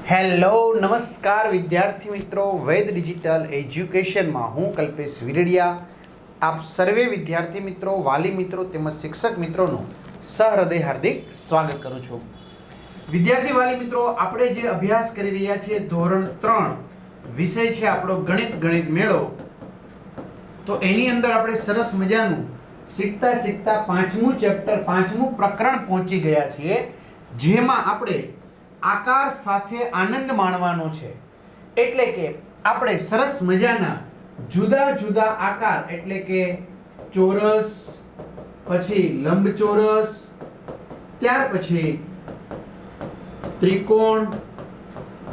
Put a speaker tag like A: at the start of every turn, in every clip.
A: Hello નમસ્કાર વિદ્યાર્થી મિત્રો, વેદ ડિજિટલ એજ્યુકેશનમાં હું કલ્પેશ વિરડિયા આપ સર્વે વિદ્યાર્થી મિત્રો, વાલી મિત્રો તેમજ શિક્ષક મિત્રોનું સહૃદય હાર્દિક સ્વાગત કરું છું. વિદ્યાર્થી વાલી મિત્રો, આપણે જે અભ્યાસ કરી રહ્યા છીએ ધોરણ 3 વિષય છે આપણો ગણિત મેળો. તો એની અંદર આપણે સરસ મજાનું શીખતા શીખતા પાંચમું ચેપ્ટર, પાંચમું પ્રકરણ પહોંચી ગયા છીએ, જેમાં આપણે આકાર સાથે આનંદ માણવાનો છે. એટલે કે આપણે સરસ મજાના જુદા જુદા આકાર, એટલે કે ચોરસ, પછી લંબચોરસ, ત્યાર પછી ત્રિકોણ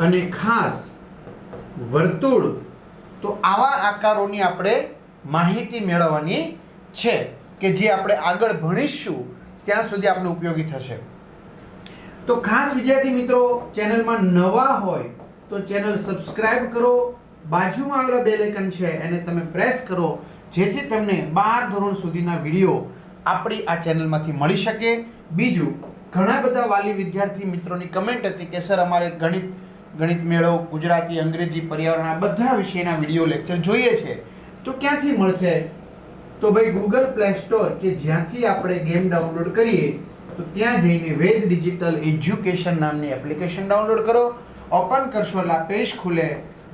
A: અને ખાસ વર્તુળ, તો આવા આકારોની આપણે માહિતી મેળવવાની છે કે જે આપણે આગળ ભણીશું ત્યાં સુધી આપણને ઉપયોગી થશે. તો ખાસ વિદ્યાર્થી મિત્રો, ચેનલમાં નવા હોય તો ચેનલ સબસ્ક્રાઇબ કરો, બાજુમાં આવેલા બેલ આઇકન છે એને તમે પ્રેસ કરો, જેથી તમને 12 ધોરણ સુધીના વિડીયો આપણી આ ચેનલમાંથી મળી શકે. બીજું, ઘણા બધા વાલી વિદ્યાર્થી મિત્રોની કમેન્ટ હતી કે સર અમારે ગણિત મેળો, ગુજરાતી, અંગ્રેજી, પર્યાવરણ આ બધા વિષયના વિડીયો લેક્ચર જોઈએ છે, તો ક્યાંથી મળશે? તો ભાઈ ગૂગલ પ્લે સ્ટોર કે જ્યાંથી આપણે ગેમ ડાઉનલોડ કરીએ, તો ત્યાં જઈને વેદ ડિજિટલ એજ્યુકેશન નામની એપ્લિકેશન ડાઉનલોડ કરો. ઓપન કરશો એટલે આ પેજ ખુલે,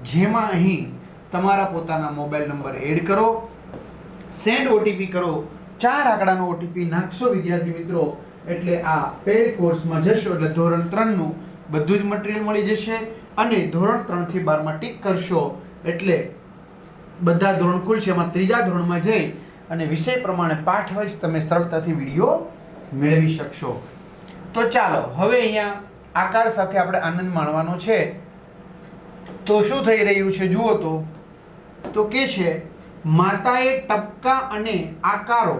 A: જેમાં અહીં તમારા પોતાના મોબાઈલ નંબર એડ કરો, સેન્ડ ઓટીપી કરો, 4 આંકડાનો ઓટીપી નાખશો વિદ્યાર્થી મિત્રો, એટલે આ પેડ કોર્સમાં જશો એટલે ધોરણ 3 નું બધું જ મટીરિયલ મળી જશે. અને ધોરણ 3 થી 12 માં ટીક કરશો એટલે બધા ધોરણ ખુલશે. એમાં ત્રીજા ધોરણમાં જઈ અને વિષય પ્રમાણે પાઠ વાઇઝ તમે સરળતાથી વિડીયો મેળવી શકશો. તો ચાલો હવે અહીંયા આકાર સાથે આપણે આનંદ માણવાનો છે. તો શું થઈ રહ્યું છે જુઓ. તો કે છે માતાએ ટપકા અને આકારો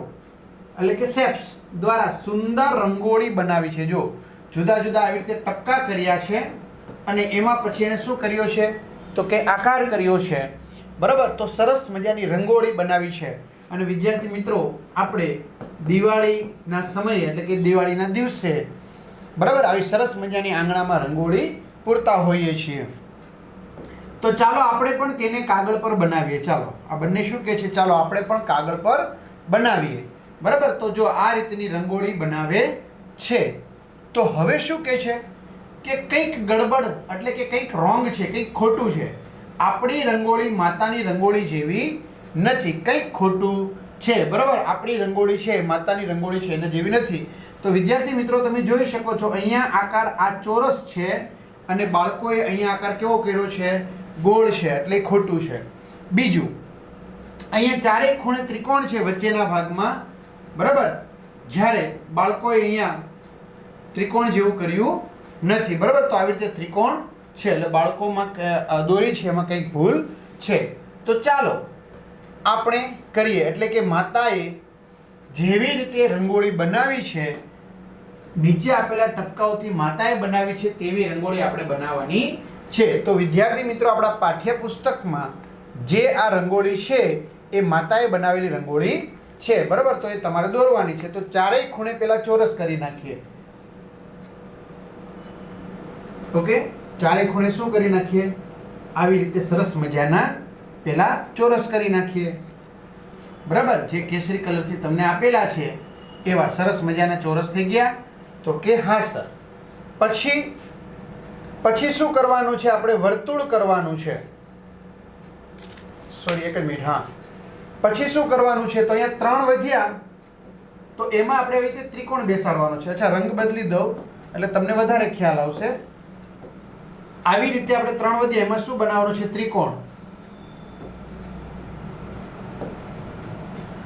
A: એટલે કે શેપ્સ દ્વારા સુંદર રંગોળી બનાવી છે. જો જુદા જુદા આવી રીતે ટપકા કર્યા છે અને એમાં પછી એને શું કર્યો છે તો કે આકાર કર્યો છે. બરાબર, તો સરસ મજાની રંગોળી બનાવી છે. અને વિદ્યાર્થી મિત્રો, આપણે દિવાળીના સમયે એટલે કે દિવાળીના દિવસે બરાબર આવી સરસ મજાની આંગણામાં રંગોળી પૂરતા હોઈએ છીએ. તો ચાલો આપણે પણ તેને કાગળ પર બનાવીએ. ચાલો આ બંને શું કહે છે, ચાલો આપણે પણ કાગળ પર બનાવીએ. બરાબર, તો જો આ રીતની રંગોળી બનાવે છે, તો હવે શું કહે છે કે કંઈક ગડબડ એટલે કે કંઈક રોંગ છે, કંઈક ખોટું છે. આપણી રંગોળી માતાની રંગોળી જેવી નથી, કંઈક ખોટું છે. બરાબર, આપણી રંગોળી છે માતાની રંગોળી છે એને જેવી નથી. તો વિદ્યાર્થી મિત્રો, તમે જોઈ શકો છો અહીંયા આકાર આ ચોરસ છે અને બાળકોએ અહીંયા આકાર કેવો કર્યો છે, ગોળ છે, એટલે ખોટું છે. બીજું, અહીંયા ચારેય ખૂણે ત્રિકોણ છે વચ્ચેના ભાગમાં. બરાબર, જ્યારે બાળકોએ અહીંયા ત્રિકોણ જેવું કર્યું નથી. બરાબર, તો આવી રીતે ત્રિકોણ છે એટલે બાળકોમાં દોરી છે એમાં કંઈક ભૂલ છે. તો ચાલો આપણે કરીએ. એટલે કે માતાએ જેવી રીતે રંગોળી બનાવી છે, નીચે આપેલા ટપકાઓથી માતાએ બનાવી છે તેવી રંગોળી આપણે બનાવવાની છે. તો વિદ્યાર્થી મિત્રો, આપણા પાઠ્યપુસ્તકમાં જે આ રંગોળી છે એ માતાએ બનાવેલી રંગોળી છે. બરાબર, તો એ તમારે દોરવાની છે. તો ચારેય ખૂણે પેલા ચોરસ કરી નાખીએ. ઓકે, ચારેય ખૂણે શું કરી નાખીએ, આવી રીતે સરસ મજાના પેલા ચોરસ કરી નાખીએ. બરાબર, જે કેસરી કલરથી તમને આપેલા છે એવા સરસ મજાના ચોરસ થઈ ગયા. તો કે હા સર. પછી શું કરવાનું છે, આપણે વર્તુળ કરવાનું છે. સોરી, એક જ મિનિટ. હા, પછી શું કરવાનું છે, તો અહીંયા 3 વધ્યા, તો એમાં આપણે આવી રીતે ત્રિકોણ બેસાડવાનો છે. અચ્છા, રંગ બદલી દઉં એટલે તમને વધારે ખ્યાલ આવશે. આવી રીતે આપણે 3 વધ્યા, એમાં શું બનાવવાનું છે, ત્રિકોણ.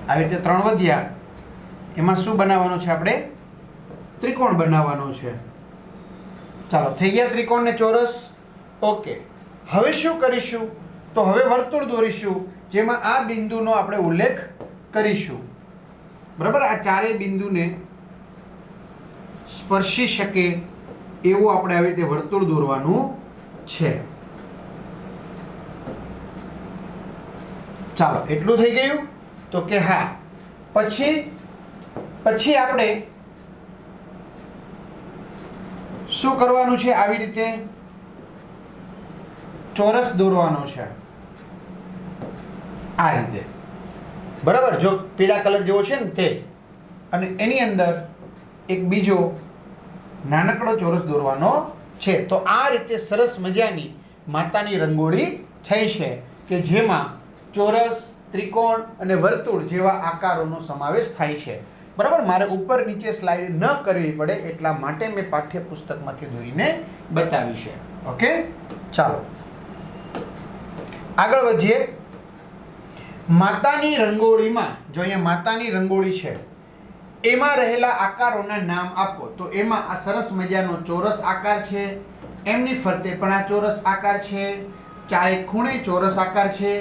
A: આવી રીતે 3 વધ્યા, એમાં શું બનાવવાનું છે, આપણે ત્રિકોણ બનાવવાનો છે. ચાલો, થઈ ગયા ત્રિકોણ ને ચોરસ. ઓકે, હવે શું કરીશું, તો હવે વર્તુળ દોરીશું, જેમાં આ બિંદુનો આપણે ઉલ્લેખ કરીશું. બરાબર, આ ચારેય બિંદુને સ્પર્શી શકે એવું આપણે આવી રીતે વર્તુળ દોરવાનું છે. ચાલો, એટલું થઈ ગયું. તો કે હા, પછી આપણે શું કરવાનું છે, આવી રીતે ચોરસ દોરવાનો છે આ રીતે, બરાબર, જો પીળા કલર જેવો છે ને તે, અને એની અંદર એક બીજો નાનકડો ચોરસ દોરવાનો છે. તો આ રીતે સરસ મજાની માતાની રંગોળી થઈ છે કે જેમાં ચોરસ, ત્રિકોણ અને વર્તુળ જેવા આકારોનો સમાવેશ થાય છે. બરાબર, મારે ઉપર નીચે સ્લાઇડ ન કરવી પડે એટલા માટે મેં પાઠ્યપુસ્તકમાંથી દોરીને બતાવી છે. ઓકે, ચાલો આગળ વધીએ. માતાની રંગોળીમાં, જો અહીંયા માતાની રંગોળી છે, એમાં રહેલા આકારોના નામ આપો. તો એમાં આ સરસ મજાનો ચોરસ આકાર છે, એમની ફરતે પણ આ ચોરસ આકાર છે, ચારે ખૂણે ચોરસ આકાર છે.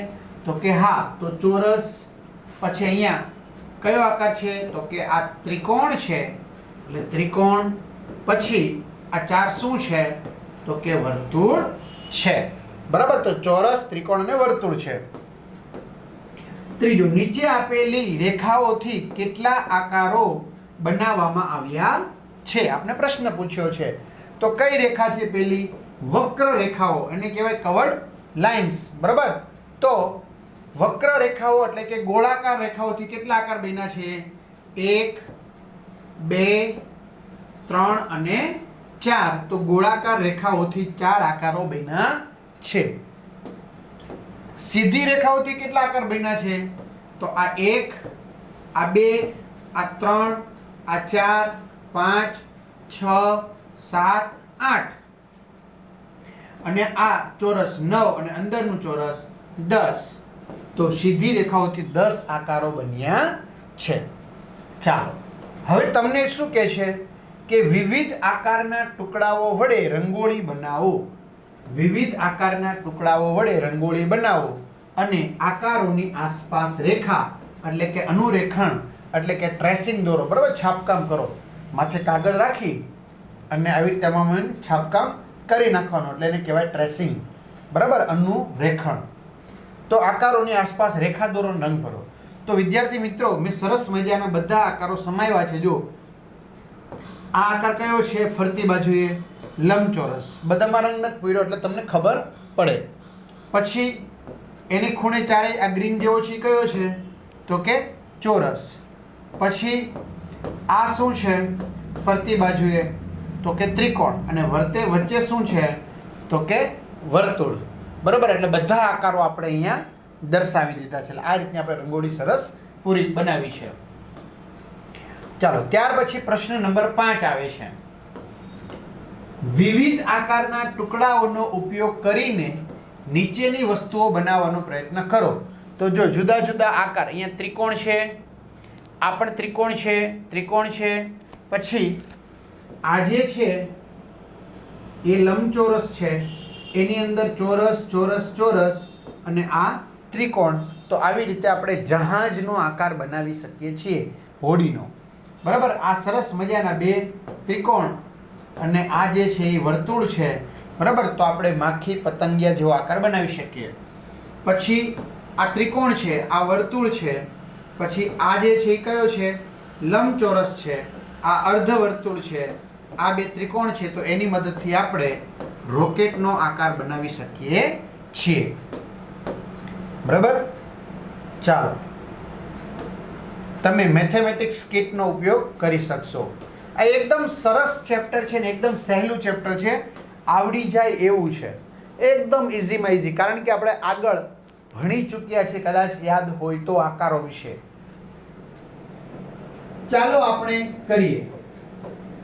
A: તો કે હા, તો ચોરસ, પછી અહીંયા કયો આકાર છે? તો કે આ ત્રિકોણ છે, એટલે ત્રિકોણ. પછી આ ચાર શું છે? તો કે વર્તુળ છે. બરાબર, તો ચોરસ, ત્રિકોણ અને વર્તુળ છે. ત્રીજું, નીચે આપેલી રેખાઓથી કેટલા આકારો બનાવવામાં આવ્યા છે? આપણે પ્રશ્ન પૂછ્યો છે. તો કઈ રેખા છે? પેલી વક્ર રેખાઓ, એને કહેવાય કવર્ડ લાઇન્સ. બરાબર, તો વક્ર રેખાઓ એટલે કે ગોળાકાર રેખાઓથી કેટલા આકાર બન્યા છે? 1, 2, 3 અને 4. તો ગોળાકાર રેખાઓથી 4 આકારો બન્યા છે. સીધી રેખાઓથી કેટલા આકાર બન્યા છે? તો આ 1, આ 2, આ 3, આ 4, 5, 6, 7, 8 અને આ ચોરસ 9 અને અંદરનું ચોરસ 10. તો સીધી રેખાઓથી 10 આકારો બન્યા છે. ચાલો, હવે તમને શું કહે છે કે વિવિધ આકારના ટુકડાઓ વડે રંગોળી બનાવો. વિવિધ આકારના ટુકડાઓ વડે રંગોળી બનાવો અને આકારોની આસપાસ રેખા એટલે કે અનુરેખણ એટલે કે ટ્રેસિંગ દોરો. બરાબર, છાપકામ કરો. માથે કાગળ રાખી અને આવી રીતે આમાં છાપકામ કરી નાખવાનું, એટલે એને કહેવાય ટ્રેસિંગ. બરાબર, અનુરેખણ. તો આકારોની આસપાસ રેખા દોરો, રંગ ભરો. તો વિદ્યાર્થી મિત્રો, મેં સરસ મજાના બધા આકારો સમાવ્યા છે. જો આ આકાર કયો છે? ફરતી બાજુએ લંબચોરસ. બધામાં રંગ નથી પૂર્યો એટલે તમને ખબર પડે. પછી એની ખૂણે ચારે આ ગ્રીન જેવો છે, કયો છે? તો કે ચોરસ. પછી આ શું છે? ફરતી બાજુએ તો કે ત્રિકોણ, અને વચ્ચે શું છે? તો કે વર્તુળ. બરાબર, એટલે બધા આકારો આપણે અહીંયા દર્શાવી દીધા છે. આ રીતની આપણે રંગોળી સરસ પૂરી બનાવી છે. ચાલો, ત્યાર પછી પ્રશ્ન નંબર 5 આવે છે. વિવિધ આકારના ટુકડાઓનો ઉપયોગ કરીને નીચેની વસ્તુઓ બનાવવાનો પ્રયત્ન કરો. તો જો જુદા જુદા આકાર, અહીંયા ત્રિકોણ છે, આ પણ ત્રિકોણ છે, ત્રિકોણ છે. પછી આ જે છે એ લંબચોરસ છે, એની અંદર ચોરસ, ચોરસ, ચોરસ અને આ ત્રિકોણ. તો આવી રીતે આપણે જહાજનો આકાર બનાવી શકીએ છીએ, હોડીનો. બરાબર, આ સરસ મજાના 2 ત્રિકોણ અને આ જે છે એ વર્તુળ છે. બરાબર, તો આપણે માખી પતંગિયા જેવો આકાર બનાવી શકીએ. પછી આ ત્રિકોણ છે, આ વર્તુળ છે. પછી આ જે છે એ કયો છે? લંબચોરસ છે. આ અર્ધવર્તુળ છે. આ 2 ત્રિકોણ છે. તો એની મદદથી આપણે રોકેટનો આકાર બનાવી શકીએ છીએ. બરાબર, ચાલો, તમે મેથેમેટિક્સ કિટનો ઉપયોગ કરી શકશો. આ એકદમ સરસ ચેપ્ટર છે ને એકદમ સહેલું ચેપ્ટર છે, આવડી જાય એવું છે, એકદમ ઇઝીમાં ઇઝી. કારણ કે આપણે આગળ ભણી ચૂક્યા છે, કદાચ યાદ હોય તો આકારો વિશે. ચાલો આપણે કરીએ.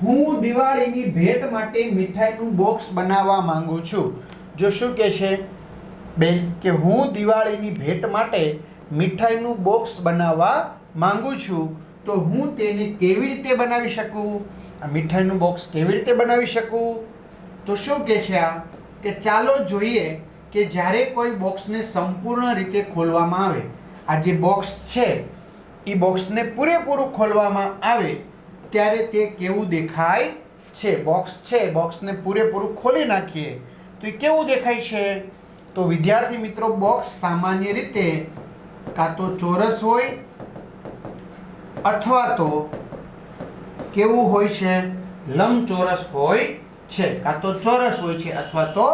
A: હું દિવાળીની ભેટ માટે મીઠાઈનું બોક્સ બનાવવા માંગુ છું. જો શું કહે છે બેન કે હું દિવાળીની ભેટ માટે મીઠાઈનું બોક્સ બનાવવા માંગુ છું, તો હું તેને કેવી રીતે બનાવી શકું? આ મીઠાઈનું બોક્સ કેવી રીતે બનાવી શકું? તો શું કહે છે આ કે ચાલો જોઈએ કે જ્યારે કોઈ બોક્સને સંપૂર્ણ રીતે ખોલવામાં આવે, આ જે બોક્સ છે એ બોક્સને પૂરેપૂરું ખોલવામાં આવે ત્યારે તે કેવું દેખાય છે. બોક્સ છે, બોક્સને પૂરેપૂરું ખોલી નાખીએ તો એ કેવું દેખાય છે? તો વિદ્યાર્થી મિત્રો, બોક્સ સામાન્ય રીતે કાં તો ચોરસ હોય અથવા તો કેવું હોય છે? લંબચોરસ હોય છે. કાં તો ચોરસ હોય છે અથવા તો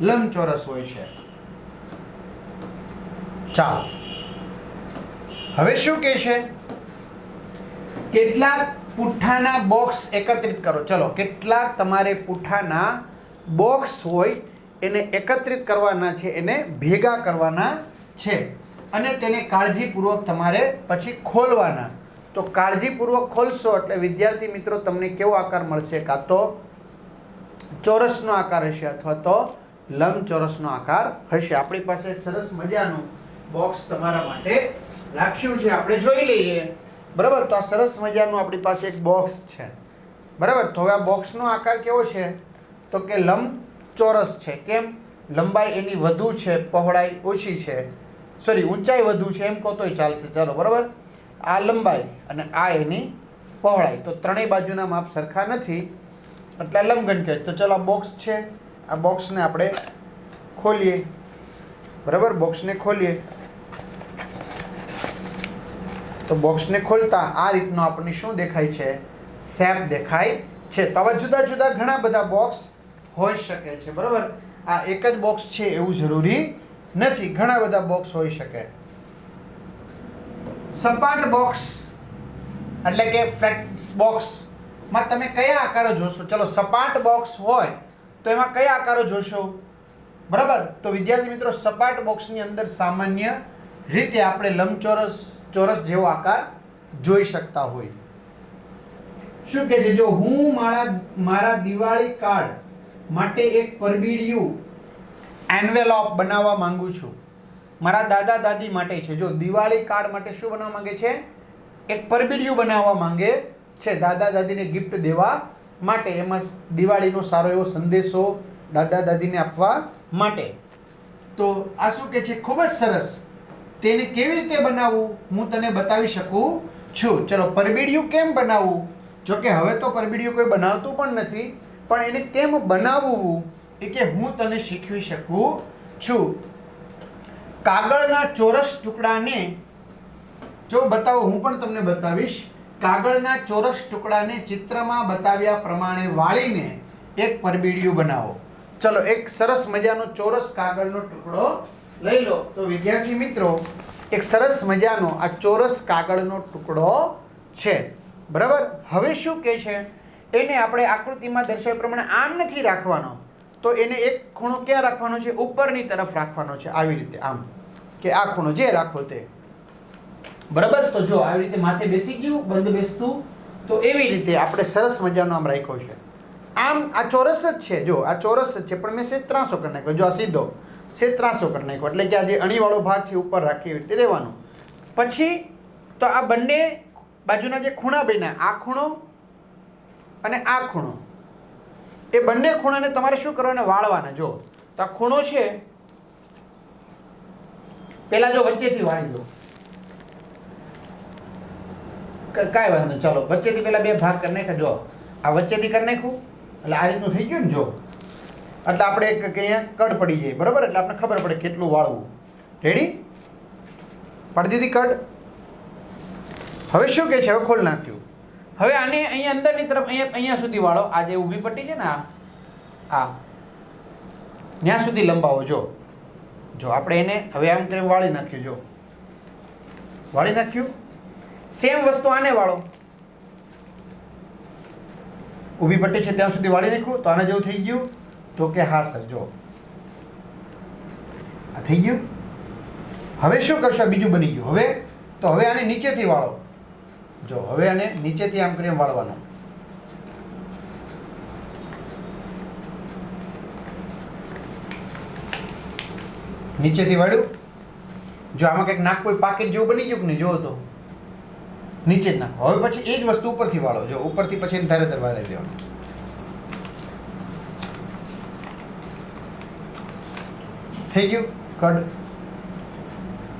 A: લંબચોરસ હોય છે. ચાલો હવે શું કહે છે? કેટલાક પુઠ્ઠાના બોક્સ એકત્રિત કરો. ચલો, કેટલાક તમારે પુઠ્ઠાના બોક્સ હોય એને એકત્રિત કરવાના છે, એને ભેગા કરવાના છે અને તેને કાળજીપૂર્વક તમારે પછી ખોલવાના. તો કાળજીપૂર્વક ખોલશો એટલે વિદ્યાર્થી મિત્રો તમને કેવો આકાર મળશે? કાં તો ચોરસનો આકાર હશે અથવા તો લંબચોરસનો આકાર હશે. આપણી પાસે એક સરસ મજાનું બોક્સ તમારા માટે રાખ્યું છે, આપણે જોઈ લઈએ. બરાબર, તો આ સરસ મજાનું આપણી પાસે એક બોક્સ છે. બરાબર, તો હવે આ બોક્સનો આકાર કેવો છે? તો કે લંબચોરસ છે. કેમ? લંબાઈ એની વધુ છે, પહોળાઈ ઓછી છે, સોરી ઊંચાઈ વધુ છે એમ કહો તોય ચાલશે. ચાલો બરાબર, આ લંબાઈ અને આ એની પહોળાઈ, તો ત્રણેય બાજુના માપ સરખા નથી એટલે લંબઘન કહે. તો ચલો આ બોક્સ છે, આ બોક્સને આપણે ખોલીએ. બરાબર, બોક્સને ખોલીએ. તો બોક્સને ખોલતા આ રીતનો આપણને શું દેખાય છે? શેપ દેખાય છે. તો આવા જુદા જુદા ઘણા બધા બોક્સ હોઈ શકે છે. બરાબર, આ એક જ બોક્સ છે એવું જરૂરી નથી, ઘણા બધા બોક્સ હોઈ શકે. સપાટ બોક્સ એટલે કે ફ્લેટ બોક્સમાં તમે કયા આકારો જોશો? ચલો, સપાટ બોક્સ હોય તો એમાં કયા આકારો જોશો? બરાબર, તો વિદ્યાર્થી મિત્રો સપાટ બોક્સની અંદર સામાન્ય રીતે આપણે લંબચોરસ, ચોરસ જેવો આકાર જોઈ શકતા હોય. શું કહે છે? જો હું મારા દિવાળી કાર્ડ માટે એક પરબીડિયું એન્વેલોપ બનાવવા માંગુ છું. મારા દાદા દાદી માટે છે. જો દિવાળી કાર્ડ માટે શું બનાવવા માંગે છે? એક પરબીડિયું બનાવવા માંગે છે દાદા દાદીને ગિફ્ટ દેવા માટે. એમાં દિવાળીનો સારો એવો સંદેશો દાદા દાદીને આપવા માટે. તો આ શું કહે છે? ખૂબ જ સરસ. તેને કેવી રીતે બનાવવું હું તને બતાવી શકું છું. ચલો, પરબીડિયું કેમ બનાવવું? જો કે હવે તો પરબીડિયું કોઈ બનાવતું પણ નથી, પણ એને કેમ બનાવવું એ કે હું તને શીખવી શકું છું. કાગળના ચોરસ ટુકડાને જો બતાવો, હું પણ તમને બતાવીશ. કાગળના ચોરસ ટુકડાને ચિત્રમાં બતાવ્યા પ્રમાણે વાળીને એક પરબીડિયું બનાવો. ચલો, એક સરસ મજાનો ચોરસ કાગળનો ટુકડો લઈ લો. તો વિદ્યાર્થી મિત્રો એક સરસ મજાનો આ ચોરસ કાગળનો ટુકડો છે. બરાબર, હવે શું કહે છે? એને આપણે આકૃતિમાં દર્શાવ્યા પ્રમાણે આમ નથી રાખવાનો, તો એને એક ખૂણો ક્યાં રાખવાનો છે? ઉપરની તરફ રાખવાનો છે. આવી રીતે આમ, કે આ ખૂણો જે રાખો તે. બરાબર, તો જો આવી રીતે માથે બેસી ગયું, બંધ બેસતું, તો એવી રીતે આપણે સરસ મજાનો આમ રાખ્યો છે. આમ આ ચોરસ જ છે. જો આ ચોરસ જ છે, પણ મેં સેજ ત્રાસો કરી નાખ્યો. જો આ સીધો સેજ ત્રાસો કરી નાખ્યો, એટલે કે આ જે અણીવાળો ભાગ છે ઉપર રાખી એવી રીતે રહેવાનું. પછી તો આ બંને બાજુના જે ખૂણા બન્યા, આ ખૂણો અને આ ખૂણો, એ બંને ખૂણાને તમારે શું કરવાના? વાળવાના. જો તો આ ખૂણો છે, પહેલા જો વચ્ચેથી વાળી દો, કાંઈ વાંધો. ચાલો, વચ્ચેથી પહેલા બે ભાગ કરી નાખ્યા. જો આ વચ્ચેથી કરી નાખ્યું એટલે આ રીતનું થઈ ગયું ને. જો એટલે આપણે એક અહીંયા કડ પડી જાય. બરાબર, એટલે આપણે ખબર પડે કેટલું વાળવું. રેડી? પાડી દીધી કડ. હવે શું કહે છે? હવે ખોલ નાખ્યું. હવે આને અહીંયા અંદરની તરફ અહીંયા સુધી વાળો. આ જે ઊભી પટ્ટી છે ને, આ ત્યાં સુધી લંબાવો. જો આપણે એને હવે આમ કરીને વાળી નાખ્યું. જો વાળી નાખ્યું. સેમ વસ્તુ આને વાળો. ઊભી પટ્ટી છે ત્યાં સુધી વાળી નાખ્યું. તો આના જેવું થઈ ગયું? તો કે હા સર. જો આ થઈ ગયું. હવે શું કરશો? બીજું બની ગયું. હવે તો હવે આને નીચેથી વાળો. જો હવે આને નીચેથી આમ કરીને વાળવાનું. નીચેથી વાળ્યું. જો આમાં કંઈક નાક કોઈ પાકેટ જેવું બની ગયું કે નહીં? જો તો નીચે જ નાખો. હવે પછી એ જ વસ્તુ ઉપરથી વાળો. જો ઉપરથી પછી એને ધારે વાળી દેવાનું. થઈ ગયું કડ.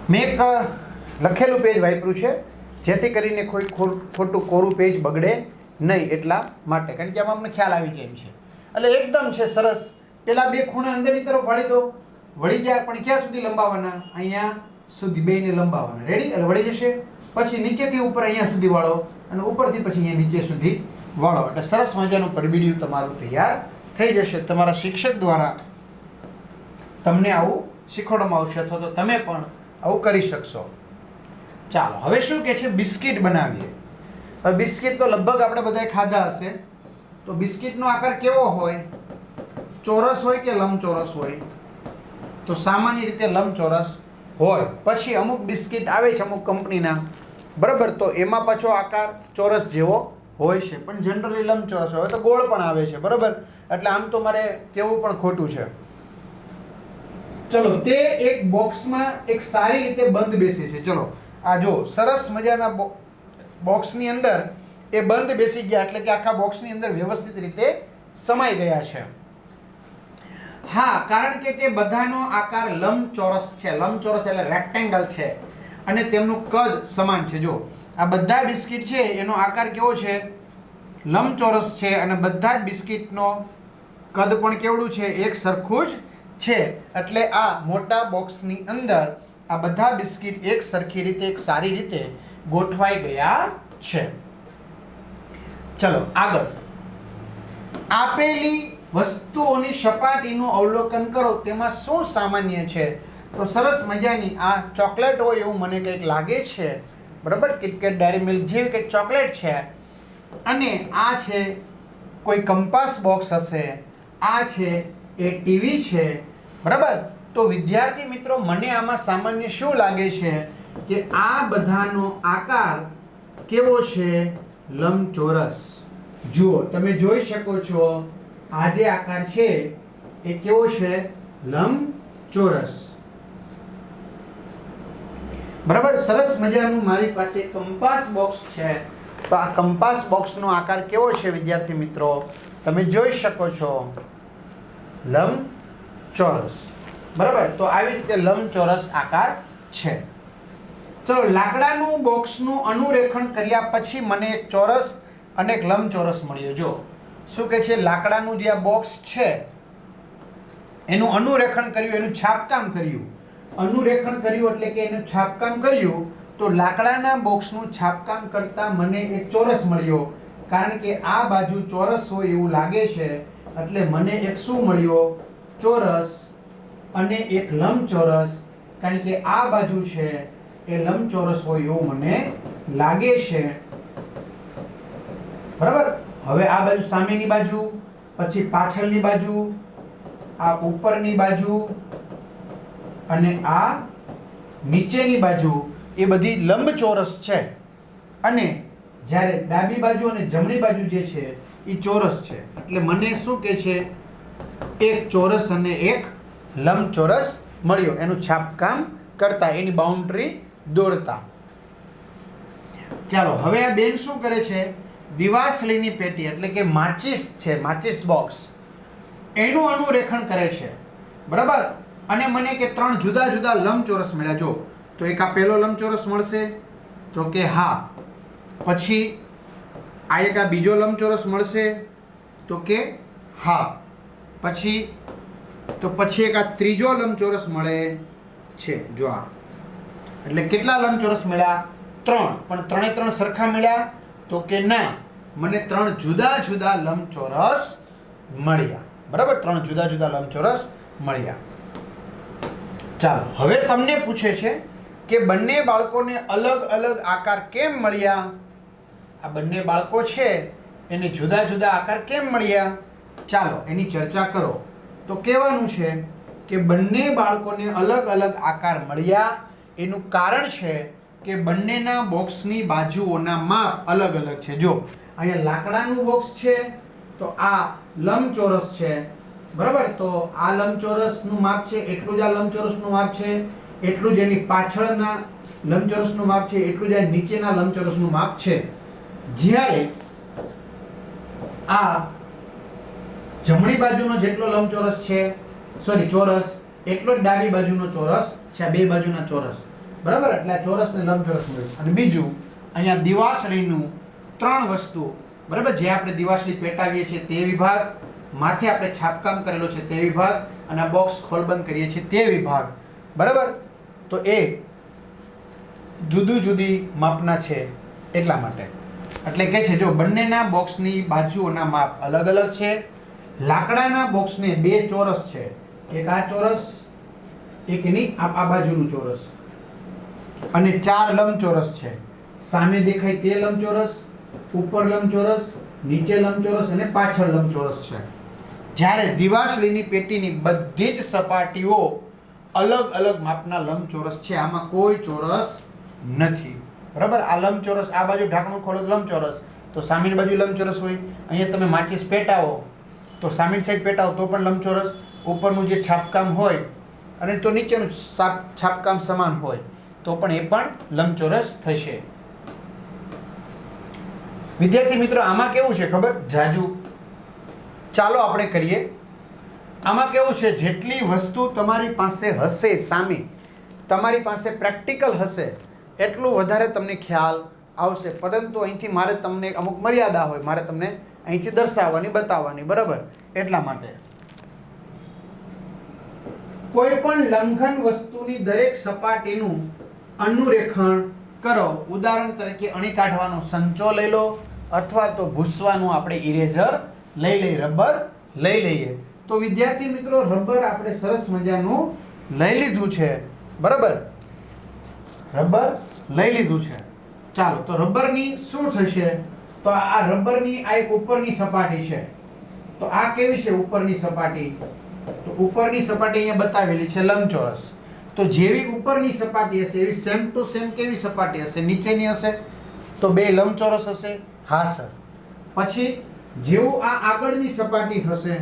A: મેં એક લખેલું પેજ વાપર્યું છે જેથી કરીને કોઈ ખોટું કોરું પેજ બગડે નહીં, એટલા માટે. કારણ કે આમાં અમને ખ્યાલ આવી જાય એમ છે. એટલે એકદમ છે સરસ. પેલા બે ખૂણા અંદરની તરફ વાળી દો. વળી જાય, પણ ક્યાં સુધી લંબાવવાના? અહીંયા સુધી બેને લંબાવવાના. રેડી? એટલે વળી જશે. પછી નીચેથી ઉપર અહીંયા સુધી વાળો અને ઉપરથી પછી અહીંયા નીચે સુધી વાળો. એટલે સરસ મજાનું પરબીડિયું તમારું તૈયાર થઈ જશે. તમારા શિક્ષક દ્વારા તમને આવું શીખવાડવામાં આવશે અથવા તો તમે પણ આવું કરી શકશો. ચાલો હવે શું કે છે, બિસ્કિટ બનાવીએ. હવે બિસ્કિટ તો લગભગ આપણે બધાએ ખાધા હશે. તો બિસ્કિટનો આકાર કેવો હોય? ચોરસ હોય કે લંબચોરસ હોય? તો સામાન્ય રીતે લંબચોરસ હોય. પછી અમુક બિસ્કિટ આવે છે અમુક કંપનીના, બરાબર, તો એમાં પાછો આકાર ચોરસ જેવો હોય છે, પણ જનરલી લંબચોરસ હોય. તો ગોળ પણ આવે છે, બરાબર. એટલે આમ તો મારે કહેવું પણ ખોટું છે. ચલો, તે એક બોક્સમાં એક સારી રીતે બંધ બેસે છે. ચલો આ જો સરસ મજાના બોક્સની અંદર એ બંધ બેસી ગયા, એટલે કે આખા બોક્સની અંદર વ્યવસ્થિત રીતે સમાઈ ગયા છે. હા, કારણ કે તે બધાનો આકાર લંબચોરસ છે. લંબચોરસ એટલે રેક્ટેંગલ છે અને તેમનું કદ સમાન છે. જો આ બધા બિસ્કિટ છે એનો આકાર કેવો છે? લંબચોરસ છે અને બધા જ બિસ્કિટનો કદ પણ કેવડું છે? એક સરખું જ છે. એટલે આ મોટા બોક્સની અંદર આ બધા બિસ્કિટ એક સરખી રીતે, એક સારી રીતે ગોઠવાઈ ગયા છે. ચલો આગળ. આપેલી વસ્તુઓની સપાટીનું અવલોકન કરો, તેમાં શું સામાન્ય છે? તો સરસ મજાની આ ચોકલેટ હોય એવું મને કંઈક લાગે છે, બરાબર. કિટકેટ, ડેરી મિલ્ક જેવી કંઈક ચોકલેટ છે. અને આ છે કોઈ કંપાસ બોક્સ હશે. આ છે એ ટીવી છે, બરાબર. તો વિદ્યાર્થી મિત્રો, મને આમાં સામાન્ય શું લાગે છે કે આ બધાનો આકાર કેવો છે? લંબચોરસ. જુઓ, તમે જોઈ શકો છો આ જે આકાર છે એ કેવો છે? લંબચોરસ, બરાબર. સરસ મજાનું મારી પાસે કંપાસ બોક્સ છે. તો આ કંપાસ બોક્સનો આકાર કેવો છે વિદ્યાર્થી મિત્રો? તમે જોઈ શકો છો, લંબચોરસ, બરાબર. તો આવી રીતે લંબચોરસ આકાર છે. ચલો, લાકડાનું બોક્સનું અનુરેખણ કર્યા પછી મને એક ચોરસ અને એક લંબચોરસ મળ્યો. જો શું કે છે, લાકડાનું જે આ બોક્સ છે એનું અનુરેખણ કર્યું, એનું છાપકામ કર્યું. અનુરેખણ કર્યું એટલે કે એનું છાપકામ કર્યું. તો લાકડાના બોક્સનું છાપકામ કરતા મને એક ચોરસ મળ્યો, કારણ કે આ બાજુ ચોરસ હોય એવું લાગે છે. એટલે મને એક શું મળ્યો? ચોરસ અને એક લંબચોરસ, કારણ કે આ બાજુ છે એ લંબચોરસ હોય એવું મને લાગે છે, બરાબર. હવે આ બાજુ સામેની બાજુ, પછી પાછળની બાજુ, આ ઉપરની બાજુ અને આ નીચેની બાજુ, એ બધી લંબચોરસ છે. અને જ્યારે ડાબી બાજુ અને જમણી બાજુ જે છે એ ચોરસ છે. એટલે મને શું કે છે? એક ચોરસ અને એક લંબચોરસ મળ્યો, એનું છાપકામ કરતા, એની બાઉન્ડ્રી દોરતા. ચાલો, હવે આ બેન શું કરે છે? દિવાસળીની પેટી એટલે કે માચિસ છે, માચિસ બોક્સ, એનું અનુરેખણ કરે છે, બરાબર. અને મને કે 3 જુદા જુદા લંબચોરસ મળ્યા. જો તો એક આ પહેલો લંબચોરસ મળશે, તો કે હા. પછી આ એક આ બીજો લંબચોરસ મળશે, તો કે હા. પછી એક આ ત્રીજો લંબચોરસ મળે છે. જો આ એટલે કેટલા લંબચોરસ મળ્યા? 3. પણ 3 3 સરખા મળ્યા? તો કે ના, મને 3 જુદા જુદા લંબચોરસ મળ્યા, બરાબર. 3 જુદા જુદા લંબચોરસ મળ્યા. ચાલો, હવે તમને પૂછે છે કે બંને બાળકોને અલગ અલગ આકાર કેમ મળ્યા? આ બંને બાળકો છે એને જુદા જુદા આકાર કેમ મળ્યા? ચાલો એની ચર્ચા કરો. તો કહેવાનું છે કે બંને બાળકોને અલગ અલગ આકાર મળ્યા એનું કારણ છે કે બંનેના બોક્સની બાજુઓના માપ અલગ અલગ છે. જો અહીંયા લાકડાનું બોક્સ છે તો આ લંબચોરસ છે, બરાબર. તો આ લંબચોરસનું માપ છે એટલું જ આ લંબચોરસનું માપ છે, એટલું જ એની પાછળના લંબચોરસનું માપ છે, એટલું જ આ નીચેના લંબચોરસનું માપ છે. જ્યારે આ જમણી બાજુનો જેટલો લંબચોરસ છે, ચોરસ, એટલો જ ડાબી બાજુનો ચોરસ છે. આ બે બાજુના ચોરસ, બરાબર. એટલે આ ચોરસ ને લંબચોરસ મળ્યું. અને બીજું અહીંયા દિવાસળીનું 3 વસ્તુ, બરાબર, જે આપણે દિવાસળી પેટાવીએ છીએ તે વિભાગ, માથે આપણે છાપકામ કરેલો છે તે વિભાગ, અને આ બોક્સ ખોલબંધ કરીએ છીએ તે વિભાગ, બરાબર. તો એ જુદી જુદી માપના છે એટલા માટે. એટલે કે છે જો બંનેના બોક્સની બાજુઓના માપ અલગ અલગ છે. લાકડાના બોક્સને 2 ચોરસ છે, એક આ ચોરસ એક એની આ બાજુનું ચોરસ, અને 4 લંબચોરસ છે. સામે દેખાય તે લંબચોરસ, ઉપર લંબચોરસ, નીચે લંબચોરસ અને પાછળ લંબચોરસ છે. જ્યારે દિવાસળીની પેટીની બધી જ સપાટીઓ અલગ અલગ માપના લંબચોરસ છે. આમાં કોઈ ચોરસ નથી. બરાબર? આ લંબચોરસ, આ બાજુ ઢાંકણું ખોલો તો લંબચોરસ, તો સામેની બાજુ લંબચોરસ હોય. અહીંયા તમે માચીસ પેટાવો તો સામેની સાઈડ પેટાવો તો પણ લંબચોરસ. ઉપરનું જે છાપકામ હોય અને તો નીચેનું છાપકામ સમાન હોય તો પણ એ પણ લંબચોરસ થશે. વિદ્યાર્થી મિત્રો, આમાં કેવું છે ખબર? જાજુ. ચાલો આપણે કરીએ. આમાં કેવું છે, જેટલી વસ્તુ તમારી પાસે હશે સામે, તમારી પાસે પ્રેક્ટિકલ હશે, એટલું વધારે તમને ખ્યાલ આવશે. પરંતુ અહીંથી મારે તમને અમુક મર્યાદા હોય, મારે તમને અહીંથી દર્શાવવાની, બતાવવાની. બરાબર? એટલા માટે કોઈ પણ લંઘન વસ્તુની દરેક સપાટીનું અનુરેખણ કરો. ઉદાહરણ તરીકે અણી કાઢવાનો સંચો લઈ લો, અથવા તો ભૂસવાનું આપણે ઇરેઝર લઈ લઈએ, રબર લઈ લઈએ. તો વિદ્યાર્થી મિત્રો, રબર આપણે સરસ મજાનું લઈ લીધું છે. બરાબર? રબર લઈ લીધું છે. ચાલો, તો રબરની શું થશે? તો આ રબરની આ એક ઉપરની સપાટી છે. તો આ કેવી છે ઉપરની સપાટી? તો ઉપરની સપાટી અહીંયા બતાવેલી છે લંબચોરસ. તો જેવી ઉપરની સપાટી હશે એવી સેમ ટુ સેમ કેવી સપાટી હશે? નીચેની હશે. તો બે લંબચોરસ હશે. હા સર. પછી જેવું આ આગળની સપાટી હશે,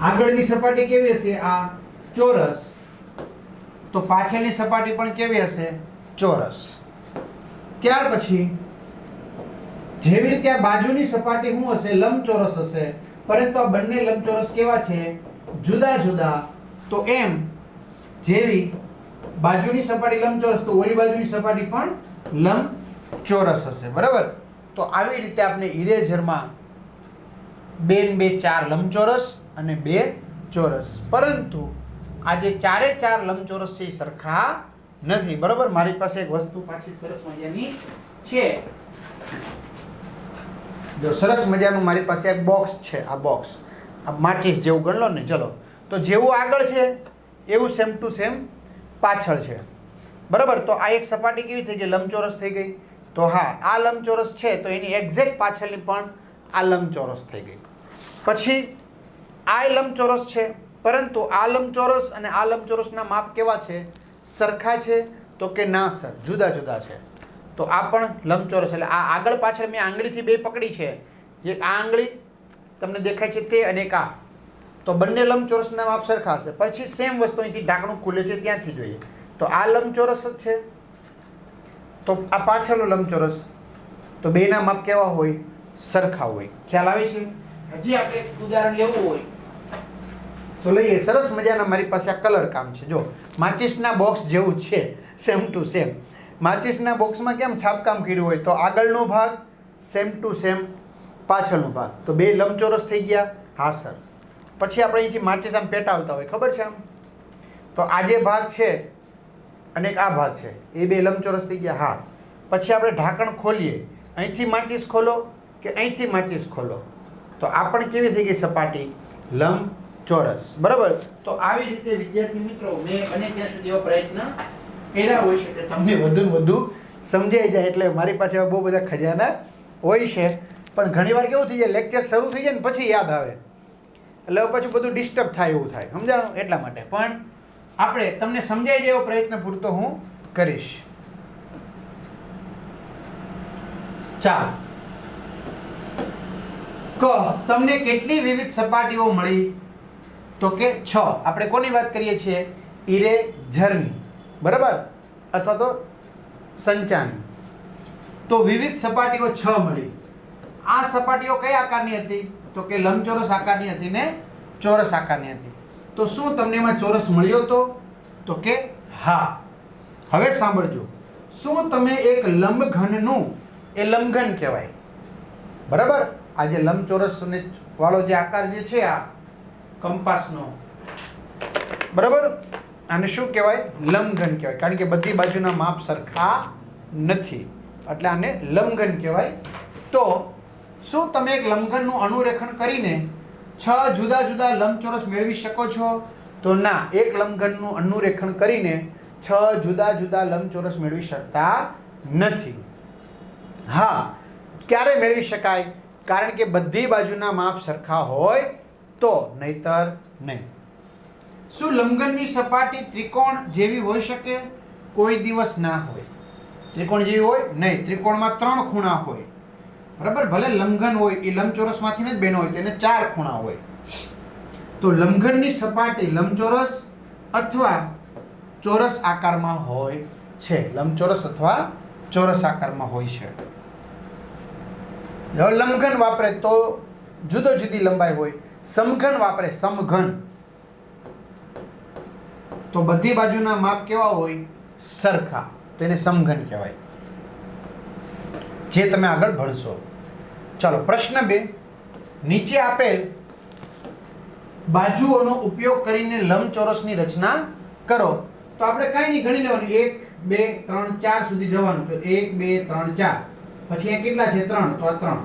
A: આગળની સપાટી કેવી હશે? આ ચોરસ. તો પાછળની સપાટી પણ કેવી હશે? ચોરસ. ત્યાર પછી જેવી રીતે આ બાજુની સપાટી શું હશે? લંબચોરસ હશે. પરંતુ આ બંને લંબચોરસ કેવા છે? જુદા જુદા. તો એમ જેવી બાજુની સપાટી લંબચોરસ, તો ઓલી બાજુની સપાટી પણ લંબચોરસ હશે. બરાબર? તો આવી રીતે આપણે ઇરેઝરમાં 2 ને 2 4 લંબચોરસ અને 2 ચોરસ. પરંતુ આ જે 4 લંબચોરસ છે એ સરખા નથી. બરાબર? મારી પાસે એક વસ્તુ પાછી સરસ મજાની છે. જો સરસ મજાનું મારી પાસે એક બોક્સ છે. આ બોક્સ આ માચીસ જેવું ગણ લો ને. ચલો, તો જેવું આગળ છે એવું સેમ ટુ સેમ પાછળ છે. બરાબર? તો આ એક સપાટી કેવી થઈ ગઈ? લંબચોરસ થઈ ગઈ. તો હા, આ લંબચોરસ છે તો એની એક્ઝેક્ટ પાછળની પણ આ લંબચોરસ થઈ ગઈ. પછી આ લંબચોરસ છે, પરંતુ આ લંબચોરસ અને આ લંબચોરસના માપ કેવા છે? સરખા છે? તો કે ના સર, જુદા જુદા છે. તો આ પણ લંબચોરસ. એટલે આ આગળ પાછળ મેં આંગળીથી બે પકડી છે. જે આ આંગળી તમને દેખાય છે તે અને એક આ, તો બંને લંબચોરસના માપ સરખા હશે. પછી સેમ વસ્તુ અહીંથી ઢાંકણું ખુલે છે ત્યાંથી જોઈએ તો આ લંબચોરસ જ છે. તો આ પાછળનો લંબચોરસ, તો બેના માપ કેવા હોય? સરખા હોય. ખ્યાલ આવે છે? હજી આપણે એક ઉદાહરણ લેવું હોય તો લઈએ. સરસ મજાના મારી પાસે આ કલર કામ છે. જો માચીસના બોક્સ જેવું છે, સેમ ટુ સેમ. માચીસના બોક્સમાં કેમ છાપકામ કર્યું હોય? તો આગળનો ભાગ સેમ ટુ સેમ પાછળનો ભાગ. તો બે લંબચોરસ થઈ ગયા. હા સર. પછી આપણે અહીંથી માચીસ આમ પેટાવતા હોય, ખબર છે આમ? તો આ જે ભાગ છે અને એક આ ભાગ છે, એ બે લંબચોરસ થઈ ગયા. હા. પછી આપણે ઢાંકણ ખોલીએ, અહીંથી માચીસ ખોલો કે અહીંથી માચીસ ખોલો, તો આ પણ કેવી થઈ ગઈ સપાટી? લંબચોરસ. બરાબર? તો આવી રીતે વિદ્યાર્થી મિત્રો મેં બને ત્યાં સુધી એવો પ્રયત્ન કર્યા હોય છે કે તમને વધુ ને વધુ સમજાઈ જાય. એટલે મારી પાસે બહુ બધા ખજાના હોય છે, પણ ઘણીવાર કેવું થઈ જાય, લેક્ચર શરૂ થઈ જાય ને પછી યાદ આવે, એટલે પછી બધું ડિસ્ટર્બ થાય એવું થાય. સમજાણું? એટલા માટે પણ આપણે તમને સમજાઈ જાય એવો પ્રયત્ન પૂરતો હું કરીશ. ચાલો, કહો તમને કેટલી વિવિધ સપાટીઓ મળી? તો કે 6. આપણે કોની વાત કરીએ છીએ? ઇરેઝરની. બરાબર? અથવા તો સંચાની. તો વિવિધ સપાટીઓ 6 મળી. આ સપાટીઓ કઈ આકારની હતી? તો કે લંબચોરસ આકારની હતી ને ચોરસ આકારની હતી. તો શું તમને એમાં ચોરસ મળ્યો હતો? તો કે હા. હવે સાંભળજો, શું તમે એક લંબઘનનું, એ લંબઘન કહેવાય, બરાબર? આ જે લંબચોરસ વાળો જે આકાર જે છે આ કંપાસનો, બરાબર, આને શું કહેવાય? લંબઘન કહેવાય. કારણ કે બધી બાજુના માપ સરખા નથી, એટલે આને લંબઘન કહેવાય. તો શું તમે એક લંબઘનનું અનુરેખણ કરીને 6 જુદા જુદા લંબચોરસ મેળવી શકો છો? તો ના, એક લંબઘનનું અનુરેખણ કરીને 6 જુદા જુદા લંબચોરસ મેળવી શકતા નથી. હા, ક્યારે મેળવી શકાય? કારણ કે બધી બાજુના માપ સરખા હોય તો, નહીતર નહીં. શું લંબઘનની સપાટી ત્રિકોણ જેવી હોઈ શકે? કોઈ દિવસ ના હોય. ત્રિકોણ જેવી હોય નહીં. ત્રિકોણમાં 3 ખૂણા હોય, બરાબર. ભલે લંબઘન હોય, એ લંબચોરસમાંથી જ બન્યો હોય તો એને 4 ખૂણા હોય. તો લંબઘનની સપાટી લંબચોરસ અથવા ચોરસ આકારમાં હોય છે. લંબચોરસ અથવા ચોરસ આકારમાં હોય છે. જો લંબઘન વાપરે તો જુદો જુદી લંબાઈ હોય. સમઘન વાપરે, સમઘન, તો બધી બાજુના માપ કેવા હોય? સરખા. તેને સમઘન કહેવાય, જે તમે આગળ ભણશો. ચાલો, પ્રશ્ન 2. નીચે આપેલ બાજુઓનો ઉપયોગ કરીને લંબચોરસની રચના કરો. તો આપણે કાંઈ નહીં, ગણી લેવાનું. 1 2 3 4 સુધી જવાનું છે. 1 2 3 4. પછી અહીંયા કેટલા છે? 3. તો આ 3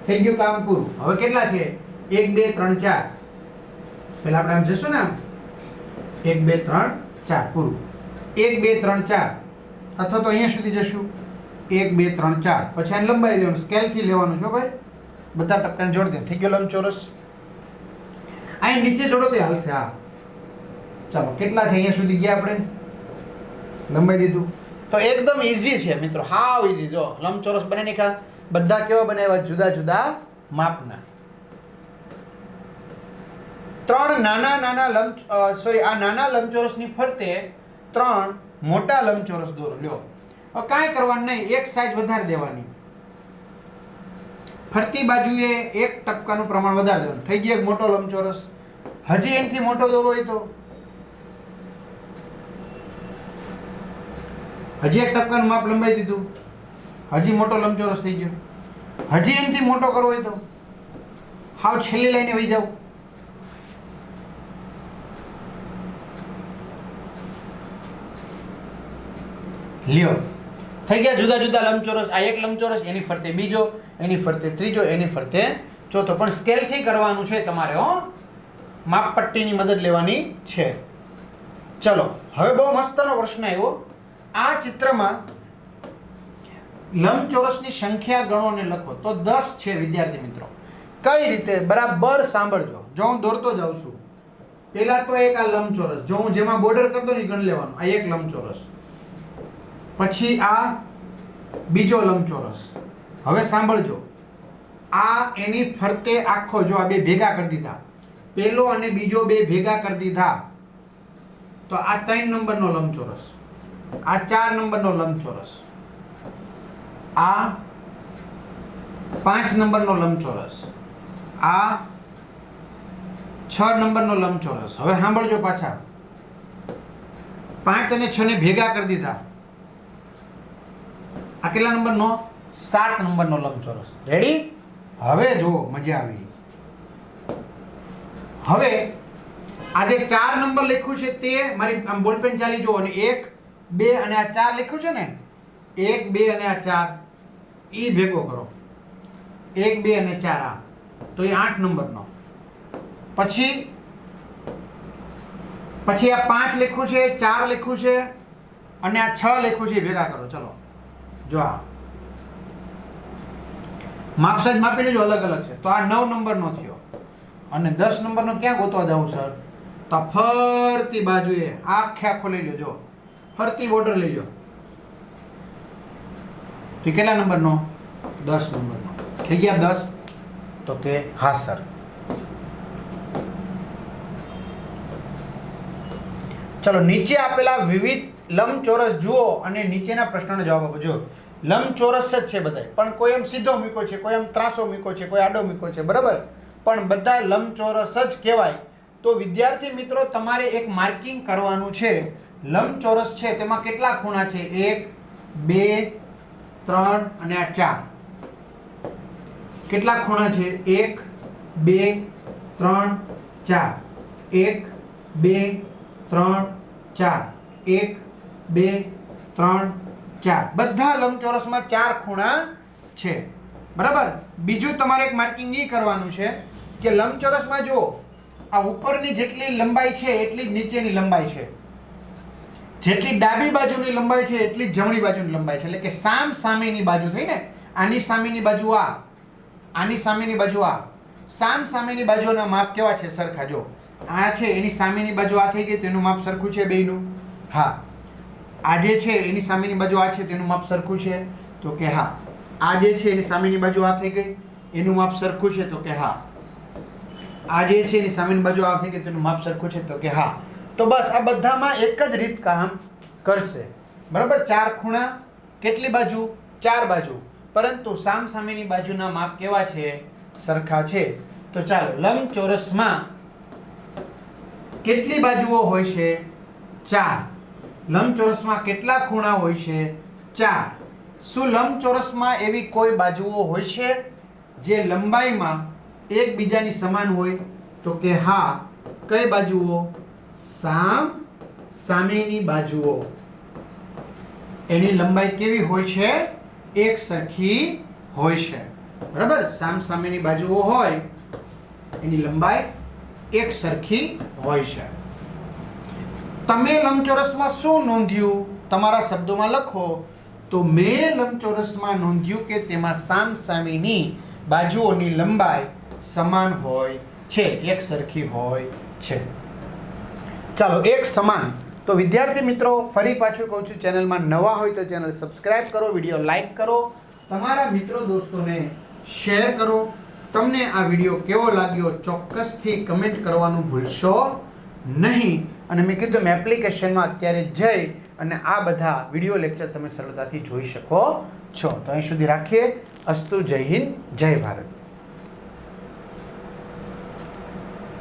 A: થઈ ગયું, કામ પૂરું. હવે કેટલા છે? 1 2 3 4. પહેલા આપણે આમ જશું ને, આમ 1 2 3 4 પૂરું. 1 2 3 4. અથવા તો અહીંયા સુધી જશું. 1 2 3 4. પછી આને લંબાઈ દેવાનું, સ્કેલથી લેવાનું છો ભાઈ. બધા ટપકાને જોડી દે. થઈ ગયો લંબચોરસ. અહીં નીચે જોડો તો હાલશે. હા, ચાલો, કેટલા છે? અહીંયા સુધી ગયા આપણે, લંબાઈ દીધું. તો એકદમ ઈઝી છે મિત્રો, હાવ ઈઝી. જો લંબચોરસ બને નાખ્યા. બધા કેવા બનાવ્યા? જુદા જુદા માપના. 3 નાના નાના આ નાના લંબચોરસની ફરતે 3 મોટા લંબચોરસ દોરો. લ્યો, હવે કાંઈ કરવાનું નહીં, એક સાઈઝ વધારે દેવાની. ફરતી બાજુએ 1 ટપકાનું પ્રમાણ વધારે દેવાનું. થઈ ગયો એક મોટો લંબચોરસ. હજી એનાથી મોટો દોરો હોય તો હજી 1 ટપકાનું માપ લંબાઈ દીધું. હજી મોટો લંબચોરસ થઈ ગયો. હજી એનાથી મોટો કરવો હોય તો હાવ છેલ્લી લાઈને વહી જાવ. લ્યો, થઈ ગયા જુદા જુદા લંબચોરસ. આ એક લંબચોરસ, એની ફરતે બીજો, એની ફરતે ત્રીજો, એની ફરતે ચોથો. પણ સ્કેલથી કરવાનું છે તમારે, હો. માપપટ્ટીની મદદ લેવાની છે. ચલો, હવે બહુ મસ્તનો પ્રશ્ન આવ્યો. આ ચિત્રમાં લંબચોરસની સંખ્યા ગણો અને લખો. તો 10 છે વિદ્યાર્થી મિત્રો. કઈ રીતે? બરાબર સાંભળજો. જો હું દોરતો જાઉં છું, પહેલા તો એક આ લંબચોરસ, જો હું જેમાં બોર્ડર કરતો ને ગણી લેવાનું. આ એક લંબચોરસ, પછી આ બીજો લંબચોરસ. હવે સાંભળજો, આ એની ફરતે આખો, જો આ બે ભેગા કરી દીધા, પહેલો અને બીજો બે ભેગા કરી દીધા, તો આ 3 નંબરનો લંબચોરસ, આ 4 નંબરનો લંબચોરસ, આ 5 નંબરનો લંબચોરસ, આ 6 નંબરનો લંબચોરસ. હવે સાંભળજો પાછા, 5 અને 6 ને ભેગા કરી દીધા, આ કેટલા નંબરનો? 7 નંબરનો લંબચોરસ. રેડી? હવે જો મજા આવી. હવે આ જે 4 નંબર લખ્યું છે તે મારી આમ બોલપેન ચાલી જો, અને 1 2 અને આ 4 લખ્યું છે ને, 1 2 અને આ 4 ઈ ભેગો કરો. 1 2 અને 4 આ, તો એ 8 નંબરનો. પછી આ 5 લખ્યું છે, 4 લખ્યું છે અને આ 6 લખ્યું છે, ભેગા કરો. ચલો, જો આ માપ સાઈઝ માપી લેજો, અલગ અલગ છે. તો આ 9 નંબરનો થયો. અને 10 નંબરનો ક્યાં ગોતવા જાવ સર? તો ફરતી બાજુએ આખો લઈ લો. જો ફરતી બોર્ડર લઈ લો. તો કેટલા નંબરનો? 10 નંબરનો. થઈ ગયા 10? તો કે હા સર. ચલો, નીચે આપેલા વિવિધ લંબચોરસ જુઓ અને નીચેના પ્રશ્નોના જવાબ આપો. જો લંબચોરસ જ છે બધા, પણ કોઈ એમ સીધો મૂક્યો છે, કોઈ એમ ત્રાસો મૂક્યો છે, કોઈ આડો મૂક્યો છે, બરાબર, પણ બધા લંબચોરસ જ કહેવાય. તો વિદ્યાર્થી મિત્રો, તમારે એક માર્કિંગ કરવાનું છે. લંબચોરસ છે તેમાં કેટલા ખૂણા છે? 1 2 3 અને આ 4. કેટલા ખૂણા છે? 1 2 3 4. 1 2 3 4. 1 2 3 4. બધા લંબચોરસમાં 4 ખૂણા છે, બરાબર. બીજું તમારે એક માર્કિંગ એ કરવાનું છે કે લંબચોરસમાં જો આ ઉપરની જેટલી લંબાઈ છે એટલી જ નીચેની લંબાઈ છે, જેટલી ડાબી બાજુની લંબાઈ છે એટલી જ જમણી બાજુની લંબાઈ છે. એટલે કે સામ સામેની બાજુ થઈ ને, આની સામેની બાજુ આ, આની સામેની બાજુ આ, સામ સામેની બાજુના માપ કેવા છે? સરખા. જો આ છે એની સામેની બાજુ આ થઈ ગઈ તો એનું માપ સરખું છે બેયનું. હા. આ જે છે એની સામેની બાજુ આ છે તેનું માપ સરખું છે તો કે હા. આ જે છે એની સામેની બાજુ આ થઈ ગઈ એનું માપ સરખું છે તો કે હા. આ જે છે એની સામેની બાજુ આ થઈ ગઈ તેનું માપ સરખું છે તો કે હા. તો બસ આ બધામાં એક જ રીત કામ કરશે. બરાબર. 4 ખૂણા, કેટલી બાજુ? 4 બાજુ. પરંતુ સામ સામેની બાજુના માપ કેવા છે? સરખા છે. તો ચાલો, લંબચોરસમાં કેટલી બાજુઓ હોય છે? 4. લંબચોરસમાં કેટલા ખૂણા હોય છે? 4. શું લંબચોરસમાં એવી કોઈ બાજુઓ હોય છે જે લંબાઈમાં એકબીજાની સમાન હોય? તો કે હા. કઈ બાજુઓ? સામ સામેની બાજુઓ. એની લંબાઈ કેવી હોય છે? એક સરખી હોય છે. બરાબર. સામ સામેની બાજુઓ હોય એની લંબાઈ એક સરખી હોય છે. તમે લંબચોરસમાં શું નોંધ્યું? તમારા શબ્દોમાં લખો. તો મેં લંબચોરસમાં નોંધ્યું કે તેમાં સામ સામેની બાજુઓની લંબાઈ સમાન હોય છે, એક સરખી હોય છે. ચાલો, એક સમાન. તો વિદ્યાર્થી મિત્રો, ફરી પાછું કહું છું, ચેનલમાં નવા હોય તો ચેનલ સબસ્ક્રાઇબ કરો, વિડીયો લાઈક કરો, તમારા મિત્રો દોસ્તોને શેર કરો. તમને આ વિડીયો કેવો લાગ્યો ચોક્કસથી કમેન્ટ કરવાનું ભૂલશો નહીં. અને મેં કીધું એપ્લિકેશનમાં અત્યારે જઈ અને આ બધા વિડીયો લેક્ચર તમે સરળતાથી જોઈ શકો છો. તો અહીં સુધી રાખીએ. અસ્તુ. જય હિન્દ, જય ભારત.